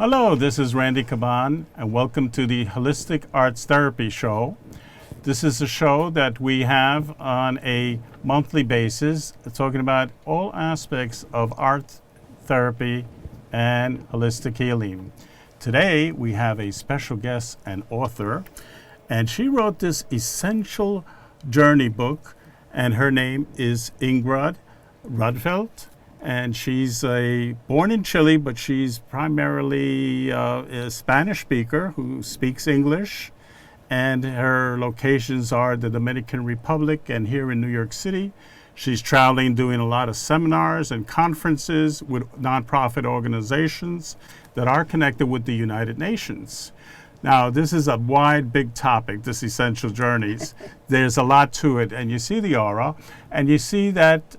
Hello, this is Randy Caban, and welcome to the Holistic Arts Therapy Show. This is a show that we have on a monthly basis, talking about all aspects of art therapy and holistic healing. Today, we have a special guest and author, and she wrote this essential journey book, and her name is Irmgard Radefeldt. And she's born in Chile, but she's primarily a Spanish speaker who speaks English. And her locations are the Dominican Republic and here in New York City. She's traveling, doing a lot of seminars and conferences with nonprofit organizations that are connected with the United Nations. Now, this is a wide, big topic, this essential journeys. There's a lot to it, and you see the aura, and you see that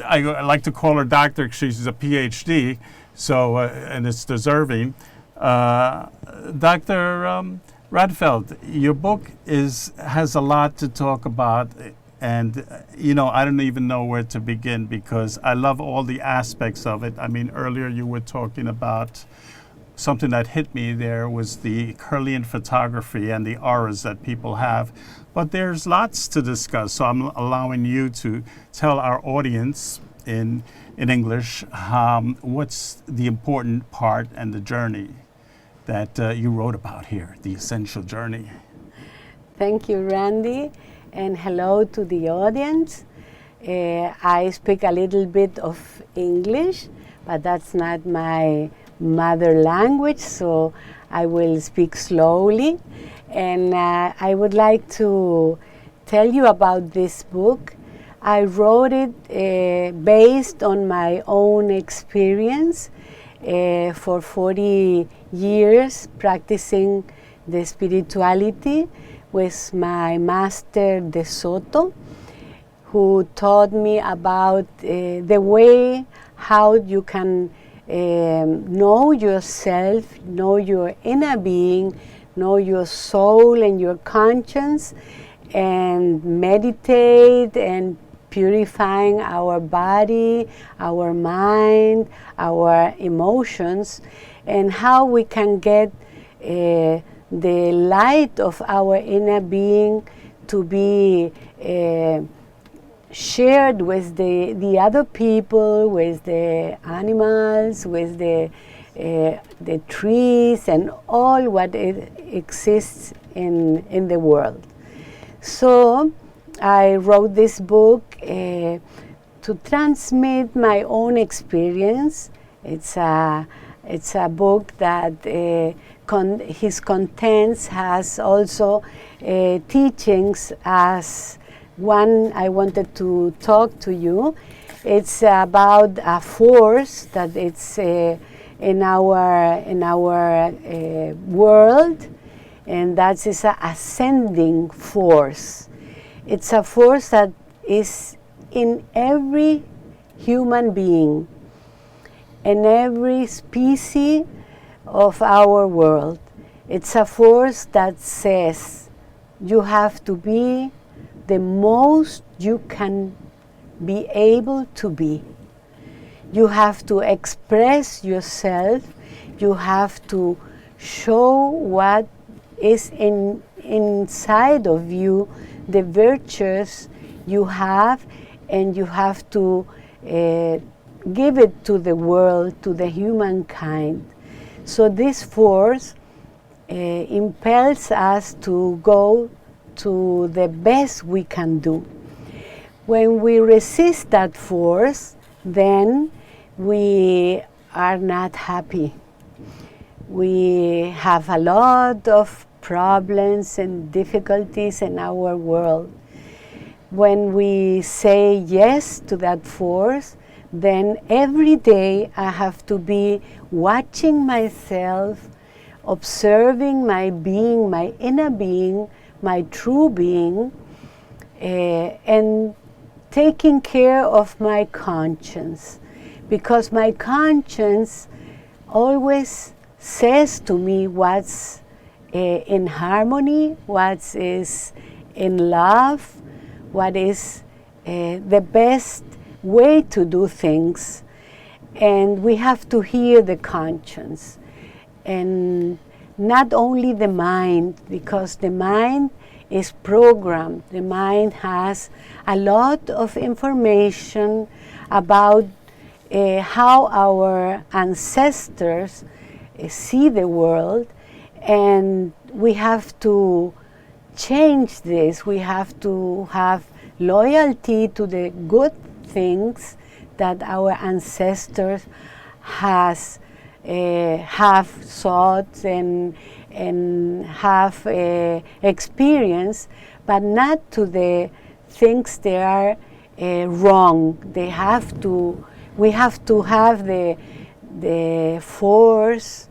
I like to call her doctor. She's a Ph.D., so and it's deserving. Dr. Radefeldt, your book has a lot to talk about, and I don't even know where to begin because I love all the aspects of it. I mean, earlier you were talking about something that hit me there was the Kirlian photography and the auras that people have. But there's lots to discuss, so I'm allowing you to tell our audience in English what's the important part and the journey that you wrote about here, the essential journey. Thank you, Randy, and hello to the audience. I speak a little bit of English, but that's not my mother language, so I will speak slowly. And I would like to tell you about this book. I wrote it based on my own experience for 40 years practicing the spirituality with my master De Soto, who taught me about the way how you can know yourself, know your inner being, know your soul and your conscience, and meditate and purifying our body, our mind, our emotions, and how we can get the light of our inner being to be shared with the other people, with the animals, with the trees, and all what exists in the world. So I wrote this book to transmit my own experience. It's a book that his contents has also teachings as one I wanted to talk to you. It's about a force that it's in our world, and that is an ascending force. It's a force that is in every human being, in every species of our world. It's a force that says you have to be the most you can be able to be. You have to express yourself. You have to show what is inside of you, the virtues you have, and you have to give it to the world, to the humankind. So this force impels us to go to the best we can do. When we resist that force, then we are not happy. We have a lot of problems and difficulties in our world. When we say yes to that force, then every day I have to be watching myself, observing my being, my inner being, my true being, and taking care of my conscience. Because my conscience always says to me what's in harmony, what is in love, what is the best way to do things. and we have to hear the conscience, and not only the mind, because the mind is programmed. The mind has a lot of information about how our ancestors see the world, and we have to change this. We have to have loyalty to the good things that our ancestors have thought and have experienced, but not to the things that are wrong. We have to have the force,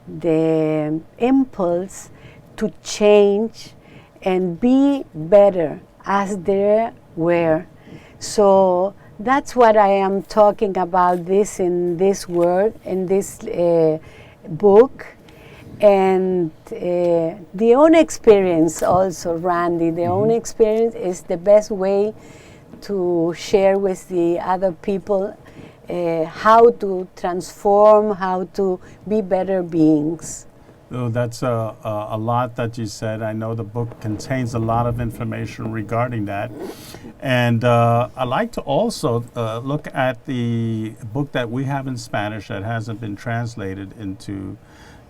the impulse to change and be better as they were. So that's what I am talking about this in this word, in this book. And the own experience also, Randy, the own experience is the best way to share with the other people how to transform, how to be better beings. Oh, that's a lot that you said. I know the book contains a lot of information regarding that. And I'd like to also look at the book that we have in Spanish that hasn't been translated into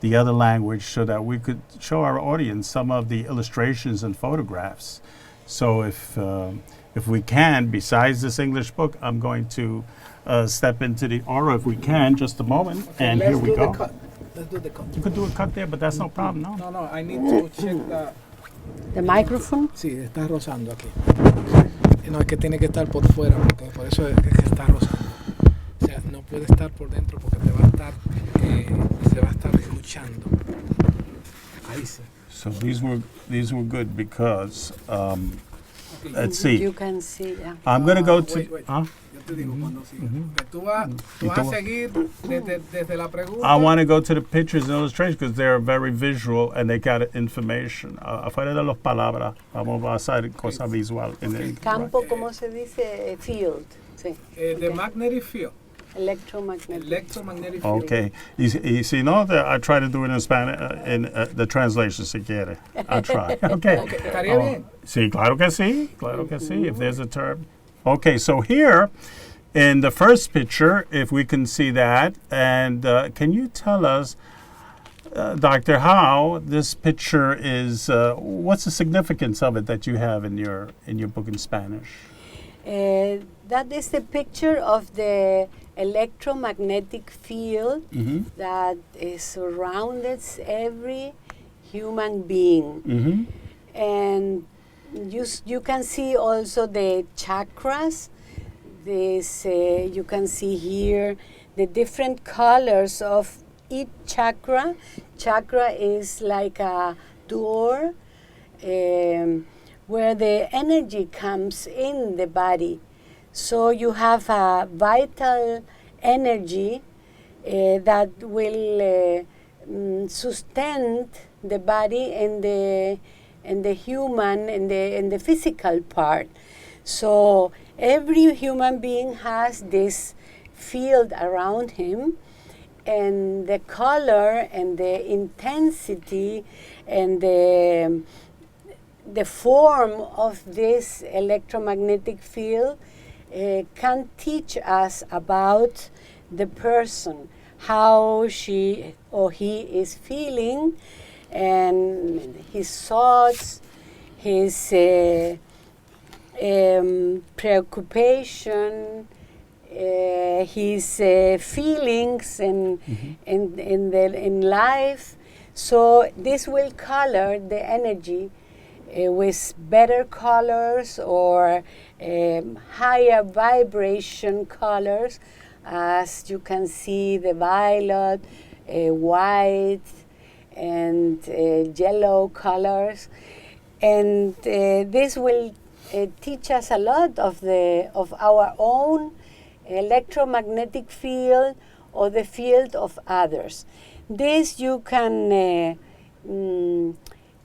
the other language, so that we could show our audience some of the illustrations and photographs. So if we can, besides this English book, I'm going to step into the aura if we can, just a moment. Okay, and here we go. Let's do the cut. You could do a cut there, but that's no problem, no? No, I need to check The microphone? Sí, está rozando aquí. No, es que tiene que estar por fuera, porque por eso es que está rozando. O sea, no puede estar por dentro porque te va a estar, se va a estar escuchando. Ahí sí. So these were good because Okay. let's see. You can see, yeah. I'm going to go to. Wait. Yo te digo cuando siga. Que tú vas a seguir desde la pregunta. I want to go to the pictures and illustrations because they're very visual and they got information. Afuera de las palabras, vamos a hacer cosa visual. Campo, ¿cómo se dice? Field. Sí. The magnetic field. Electromagnetic. Field. Okay. Y si no, I try to do it in Spanish, in the translation, si quiere. I'll try. Okay. Estaría bien. Sí, claro que sí. Claro que sí, if there's a term. Okay, so here in the first picture, if we can see that, and can you tell us, Doctor, how this picture is, what's the significance of it that you have in your book in Spanish? That is the picture of the electromagnetic field that surrounds every human being. And you can see also the chakras. This you can see here the different colors of each chakra. Chakra is like a door where the energy comes in the body. So you have a vital energy that will sustain the body and the human and the physical part. So every human being has this field around him, and the color and the intensity and the form of this electromagnetic field can teach us about the person, how she or he is feeling, and his thoughts, his preoccupation, his feelings in life. So this will color the energy with better colors or higher vibration colors, as you can see the violet, white, and yellow colors. And this will teach us a lot of our own electromagnetic field or the field of others. This you can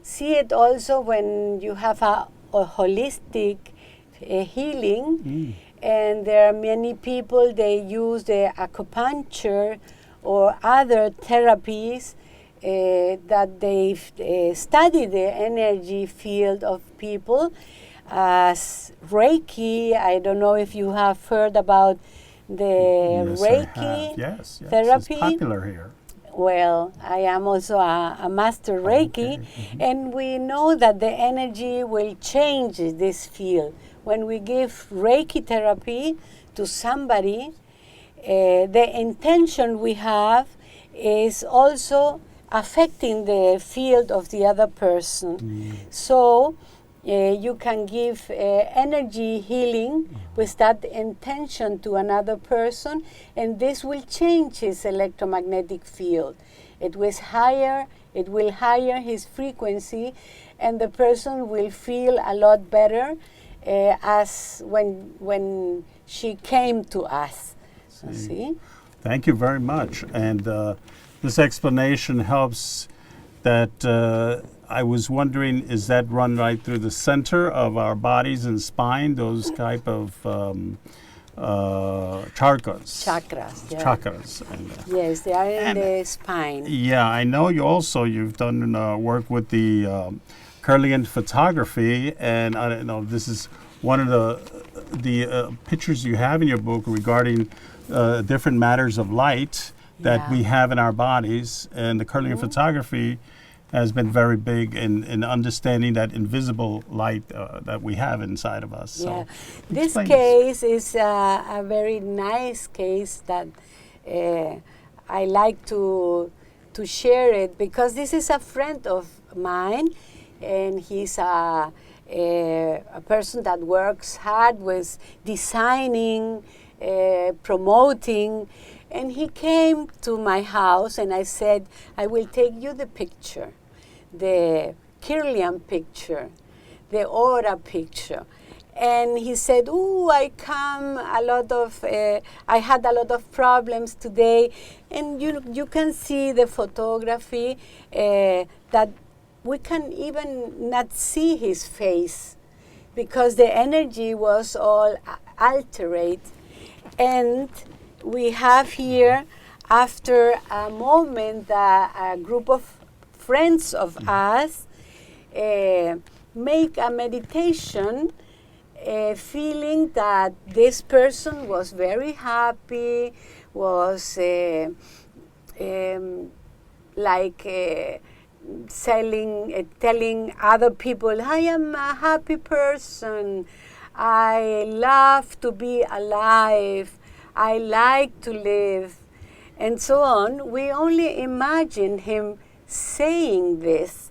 see it also when you have a holistic healing. And there are many people, they use the acupuncture or other therapies that they've studied the energy field of people. As Reiki, I don't know if you have heard about the Yes, I Reiki have. Yes, therapy. It's popular here. Well, I am also a master Reiki, and we know that the energy will change this field. When we give Reiki therapy to somebody, the intention we have is also affecting the field of the other person. So you can give energy healing with that intention to another person, and this will change his electromagnetic field. It will higher his frequency, and the person will feel a lot better as when she came to us. See? Thank you very much. And this explanation helps that I was wondering, is that run right through the center of our bodies and spine, those type of chakras? Chakras, yeah. Chakras. And, Yes, they are in the spine. yeah, I know you've done work with the Kirlian Photography, and I don't know, this is one of the pictures you have in your book regarding different matters of light that we have in our bodies, and the Kirlian Photography has been very big in understanding that invisible light that we have inside of us. Yeah. So This explain case is a very nice case that I like to share it, because this is a friend of mine, and he's a person that works hard with designing, promoting, and he came to my house, and I said, I will take you the picture, the Kirlian picture, the aura picture. And he said, "Oh, I had a lot of problems today." And you can see the photography that we can even not see his face because the energy was all altered. And we have here, after a moment, a group of friends of us make a meditation, feeling that this person was very happy, was telling other people, I am a happy person, I love to be alive, I like to live, and so on. We only imagined him saying this.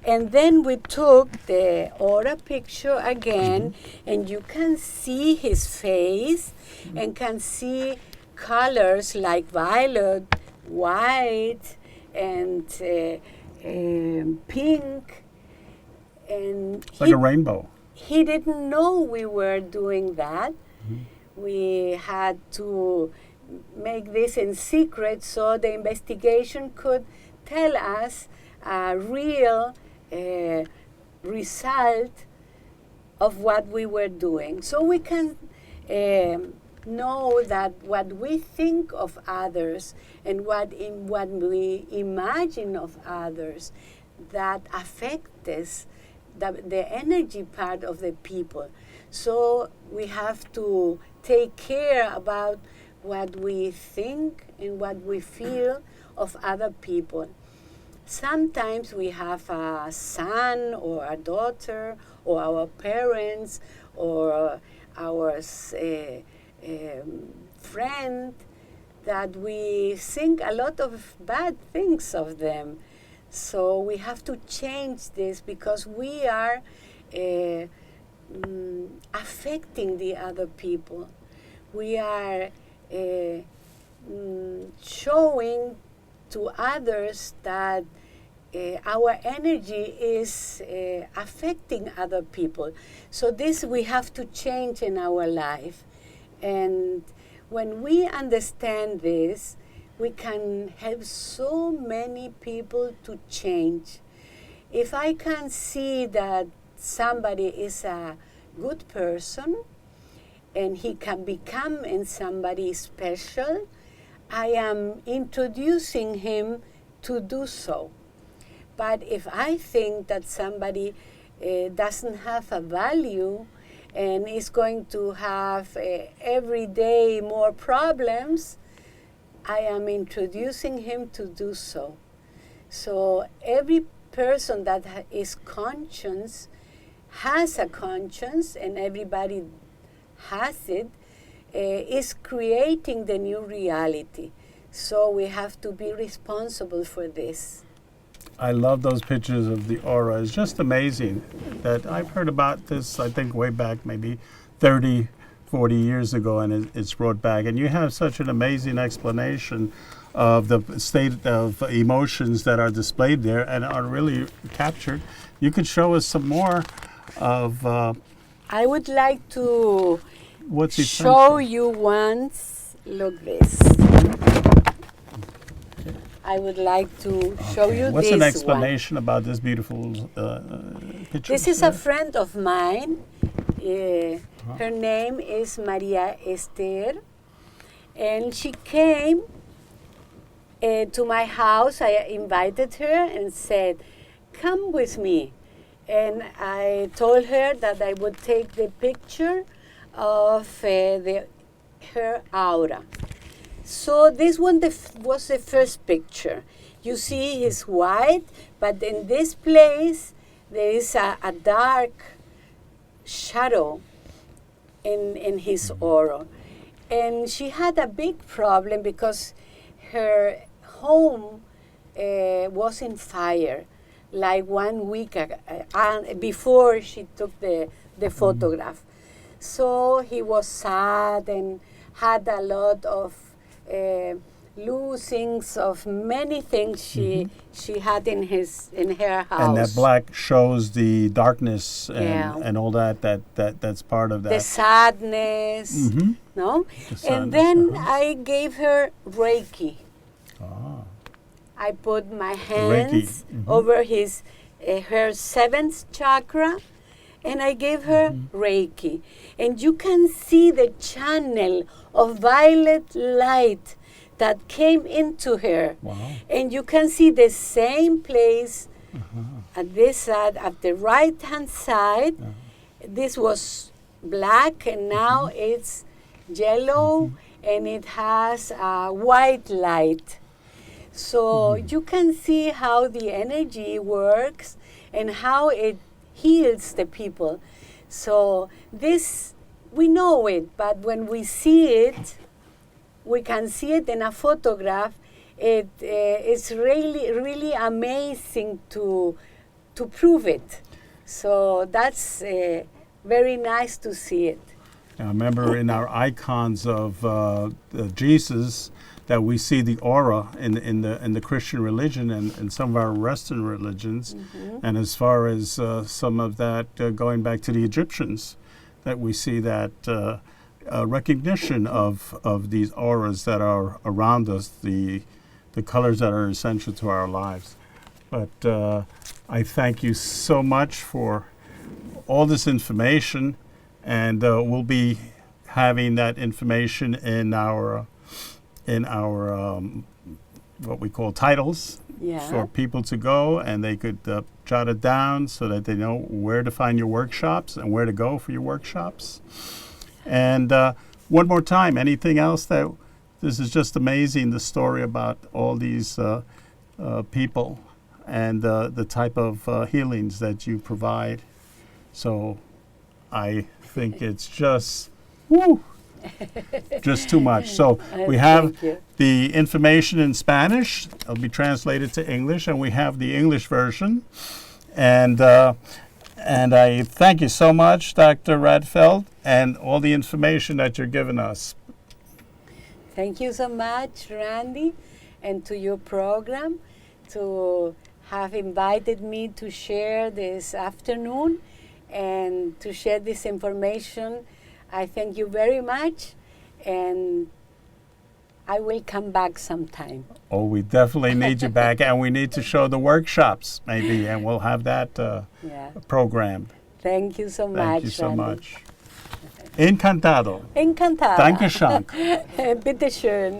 And then we took the aura picture again, and you can see his face and can see colors like violet, white, and pink. And It's like a rainbow. He didn't know we were doing that. We had to make this in secret so the investigation could tell us a real result of what we were doing. So we can know that what we think of others and what we imagine of others, that affect us, the energy part of the people. So we have to take care about what we think and what we feel of other people. Sometimes we have a son or a daughter or our parents or our friend that we think a lot of bad things of them. So we have to change this because we are affecting the other people. We are showing to others that our energy is affecting other people. So this we have to change in our life. And when we understand this, we can help so many people to change. If I can see that somebody is a good person, and he can become in somebody special, I am introducing him to do so. But if I think that somebody doesn't have a value and is going to have every day more problems, I am introducing him to do so. So every person that is conscious has a conscience, and everybody has it, is creating the new reality. So we have to be responsible for this. I love those pictures of the aura. It's just amazing that I've heard about this, I think, way back maybe 30, 40 years ago, and it's brought back. And you have such an amazing explanation of the state of emotions that are displayed there and are really captured. You could show us some more of I would like to what's show essential. you once. Look this. I would like to show you What's this an one. explanation about this beautiful picture? This is a friend of mine. Her name is Maria Esther, and she came to my house. I invited her and said, "Come with me." And I told her that I would take the picture of her aura. So this one was the first picture. You see he's white, but in this place there is a dark shadow in his aura. And she had a big problem because her home was in fire, like 1 week before she took the photograph. So he was sad and had a lot of losings of many things she had in her house. And that black shows the darkness and, Yeah. and all that's part of that. The sadness, no? The And sadness, then I gave her Reiki. Ah. I put my hands Reiki, over her seventh chakra, and I gave her Reiki. And you can see the channel of violet light that came into her. Wow. And you can see the same place at this side, at the right-hand side. This was black, and now it's yellow, and it has a white light. So you can see how the energy works and how it heals the people. So this, we know it, but when we see it, we can see it in a photograph. It's really, really amazing to prove it. So that's very nice to see it. I remember in our icons of Jesus that we see the aura in the Christian religion and some of our Western religions, and as far as some of that going back to the Egyptians, that we see that recognition of these auras that are around us, the colors that are essential to our lives. But I thank you so much for all this information, and we'll be having that information in our what we call titles for people to go, and they could jot it down so that they know where to find your workshops and where to go for your workshops. And one more time, anything else that this is just amazing, the story about all these people and the type of healings that you provide. So I think it's just, woo, just too much. So we have the information in Spanish. It'll be translated to English, and we have the English version. And I thank you so much, Dr. Radefeldt, and all the information that you're giving us. Thank you so much, Randy, and to your program, to have invited me to share this afternoon and to share this information. I thank you very much, and I will come back sometime. Oh, we definitely need you back, and we need to show the workshops maybe, and we'll have that programmed. Thank you so much, Thank you so Randy. much. Encantado. Encantada. Danke schön. Bitte schön.